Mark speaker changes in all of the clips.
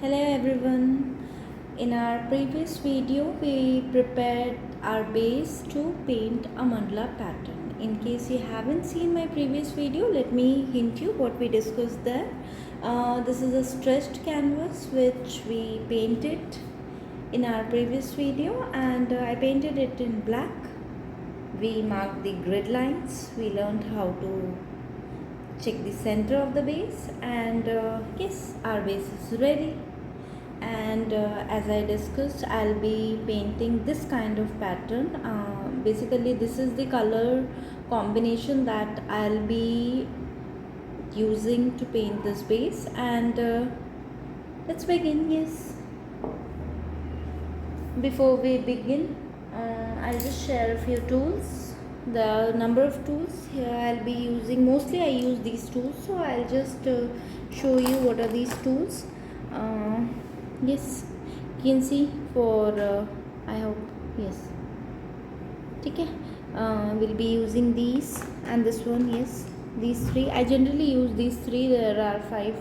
Speaker 1: Hello everyone. In our previous video, we prepared our base to paint a mandala pattern. In case you haven't seen my previous video, let me hint you what we discussed there. This is a stretched canvas which we painted in our previous video, and I painted it in black. We marked the grid lines. We learned how to check the center of the base, and yes, our base is ready. And as I discussed, I'll be painting this kind of pattern. Basically this is the color combination that I'll be using to paint this base, and let's begin. Yes, before we begin, I'll just share a few tools. The number of tools here I'll be using, mostly I use these tools, so I'll just show you what are these tools. Yes, you can see for I hope, yes, okay. We'll be using these and this one. Yes, these three I generally use. These three, there are 5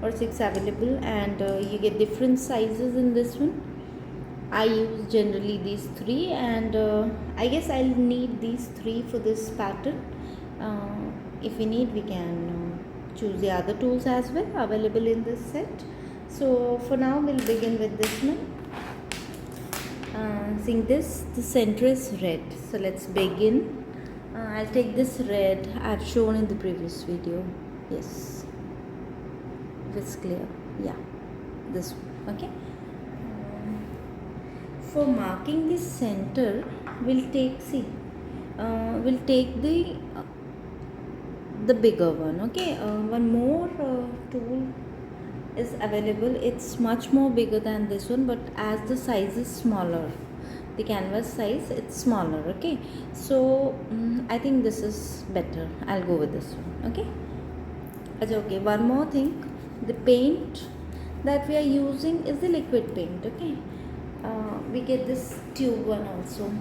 Speaker 1: or 6 available, and you get different sizes in this one. I use generally these 3, and I guess I'll need these 3 for this pattern. If we need, we can choose the other tools as well available in this set. So for now we'll begin with this one. Seeing this, the center is red, so let's begin. I'll take this red I've shown in the previous video. Yes, if it's clear, yeah, this one. Okay. For marking the center, we'll take the bigger one. Okay, one more tool is available. It's much more bigger than this one, but as the size is smaller, the canvas size, it's smaller. Okay, so I think this is better. I'll go with this one. Okay. Okay, one more thing, the paint that we are using is the liquid paint. Okay, we get this tube one also,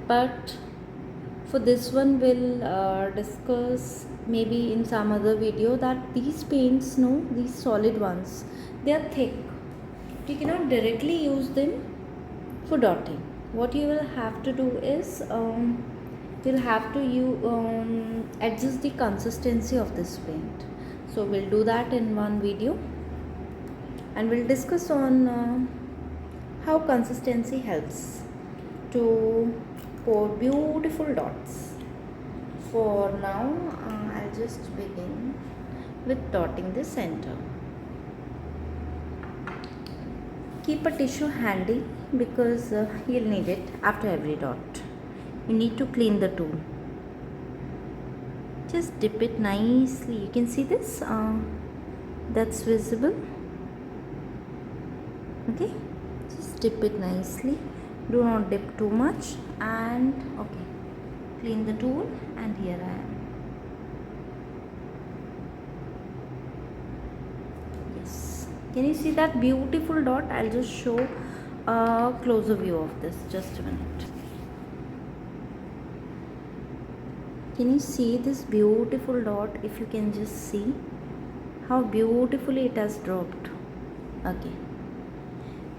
Speaker 1: but for this one we'll discuss maybe in some other video that these paints, no, these solid ones, they are thick. You cannot directly use them for dotting. What you will have to do is you'll have to adjust the consistency of this paint. So we'll do that in one video, and we'll discuss on how consistency helps to pour beautiful dots. For now, I'll just begin with dotting the center. Keep a tissue handy because you'll need it after every dot. You need to clean the tool. Just dip it nicely. You can see this, that's visible. Okay, just dip it nicely. Do not dip too much, and okay, clean the tool, and here I am. Yes, can you see that beautiful dot? I'll just show a closer view of this. Just a minute. Can you see this beautiful dot? If you can just see how beautifully it has dropped. Okay,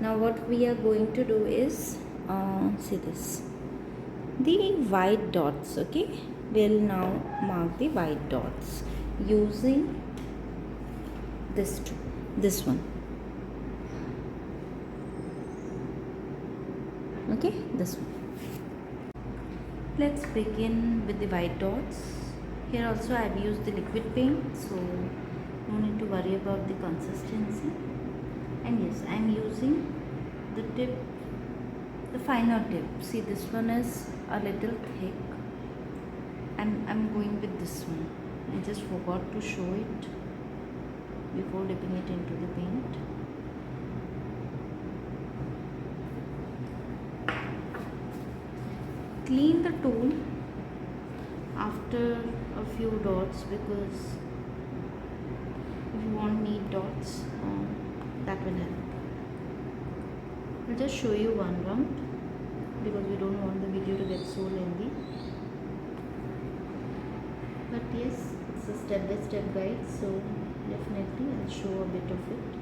Speaker 1: now what we are going to do is see this, the white dots. Okay, we'll now mark the white dots using this one. Okay, this one. Let's begin with the white dots. Here also I've used the liquid paint, so no need to worry about the consistency. And yes, I'm using the tip, the finer tip. See, this one is a little thick, and I'm going with this one. I just forgot to show it before dipping it into the paint. Clean the tool after a few dots, because if you won't need dots, that will help. I'll just show you one round because we don't want the video to get so lengthy. But yes, it's a step-by-step guide, so definitely I'll show a bit of it.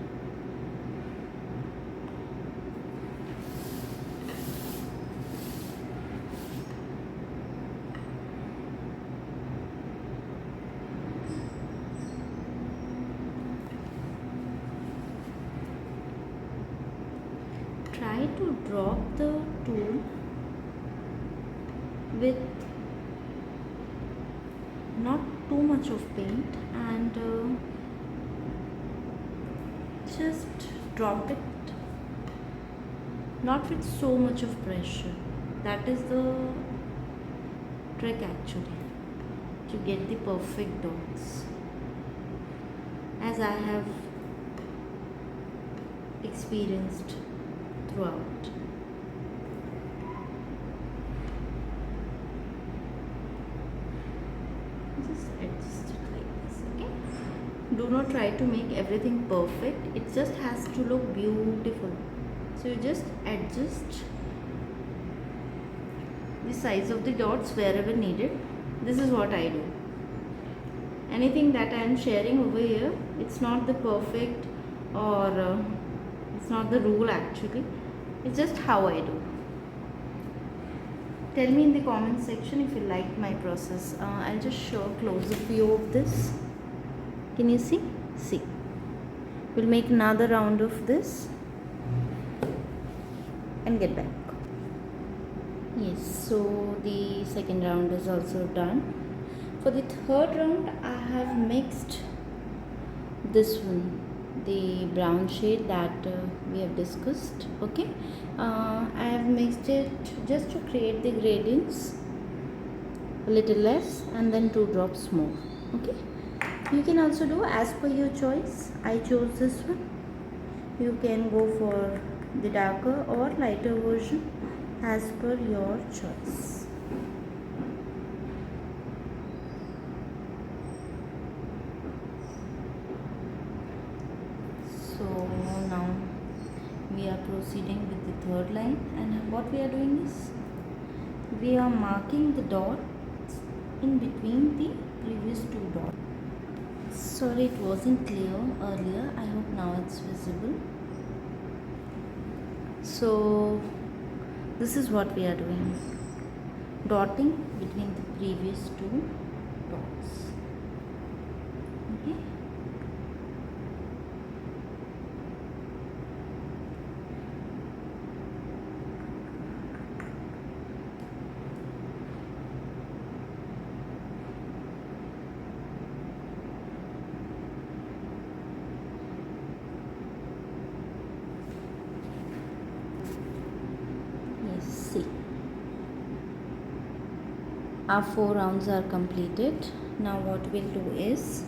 Speaker 1: to drop the tool with not too much of paint, and just drop it, not with so much of pressure. That is the trick actually, to get the perfect dots, as I have experienced throughout. Just adjust it like this, okay? Do not try to make everything perfect, it just has to look beautiful. So you just adjust the size of the dots wherever needed. This is what I do. Anything that I am sharing over here, it's not the perfect, or it's not the rule actually, it's just how I do. Tell me in the comment section if you like my process. I'll just show a close-up view of this. Can you see? See. We'll make another round of this and get back. Yes, so the second round is also done. For the third round, I have mixed this one, the brown shade that we have discussed. Okay, I have mixed it just to create the gradients, a little less and then 2 drops more. Okay, you can also do as per your choice. I chose this one. You can go for the darker or lighter version as per your choice. So now we are proceeding with the third line, and what we are doing is we are marking the dots in between the previous 2 dots. Sorry, it wasn't clear earlier. I hope now it's visible. So this is what we are doing, dotting between the previous 2 dots. Okay. See, our 4 rounds are completed. Now what we'll do is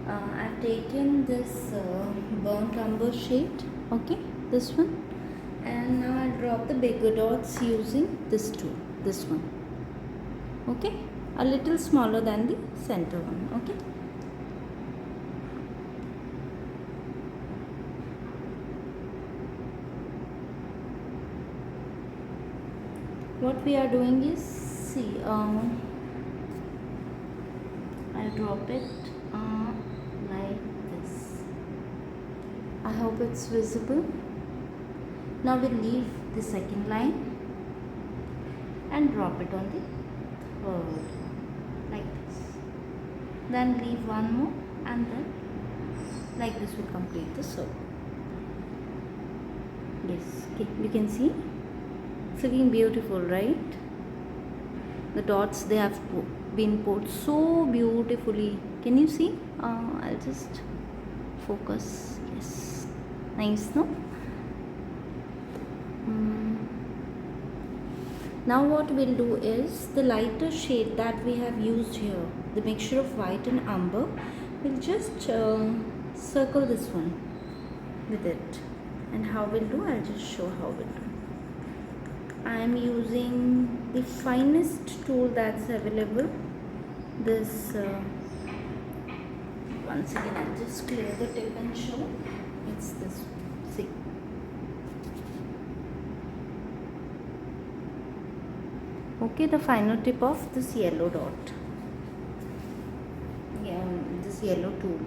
Speaker 1: I've taken this burnt umber shade, okay, this one, and now I'll drop the bigger dots using this tool, this one, okay, a little smaller than the center one. Okay, what we are doing is, see, I'll drop it like this. I hope it's visible. Now we'll leave the second line and drop it on the third, like this. Then leave one more, and then like this we complete the circle. Yes, okay, you can see it's looking beautiful, right? The dots, they have been put so beautifully. Can you see? I'll just focus. Yes, nice, no? Now what we'll do is, the lighter shade that we have used here, the mixture of white and umber, we'll just circle this one with it. And how we'll do, I'll just show how we'll do. I am using the finest tool that's available. This once again, I'll just clear the tip and show. It's this one. See. Okay, the final tip of this yellow dot. Yeah, this yellow tool.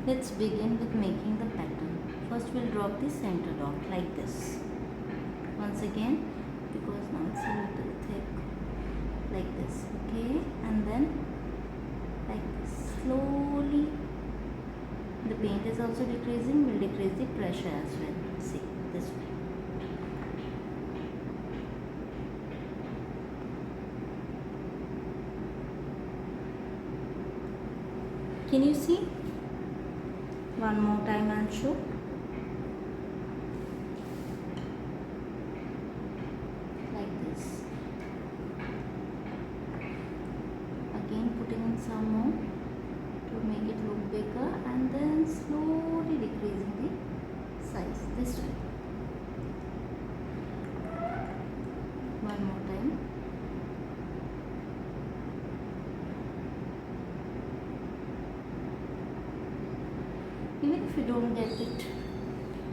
Speaker 1: Let's begin with making the pattern. First we'll drop the center dot like this. Once again, because now it's a little thick, like this, okay, and then like this. Slowly the paint is also decreasing, will decrease the pressure as well. See, this way. Can you see? One more time I'll show. Like this. Again putting in some more to make it look bigger, and then slowly decreasing the size this way. One more time. Even if you don't get it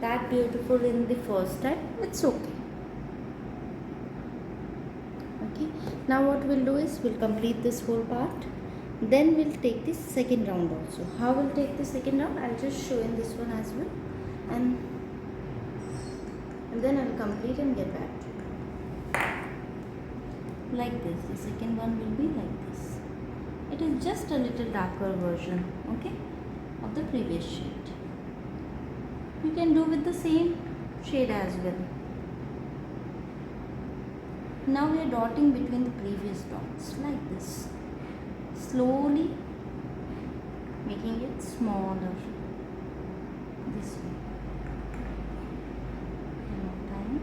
Speaker 1: that beautiful in the first time, it's okay. Okay, now what we'll do is we'll complete this whole part, then we'll take this second round also. How we'll take the second round, I'll just show in this one as well, and then I'll complete and get back to you. Like this, the second one will be like this. It is just a little darker version, okay, of the previous shade. You can do with the same shade as well. Now we are dotting between the previous dots like this, slowly making it smaller this way. One more time.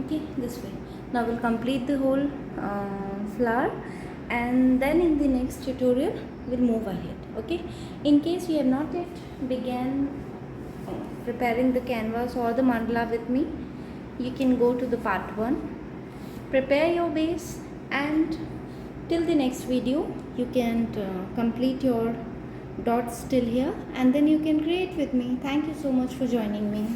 Speaker 1: Okay, this way. Now we'll complete the whole flower, and then in the next tutorial we'll move ahead. Okay, in case you have not yet began preparing the canvas or the mandala with me, you can go to the part 1, prepare your base, and till the next video you can complete your dots till here, and then you can create with me. Thank you so much for joining me.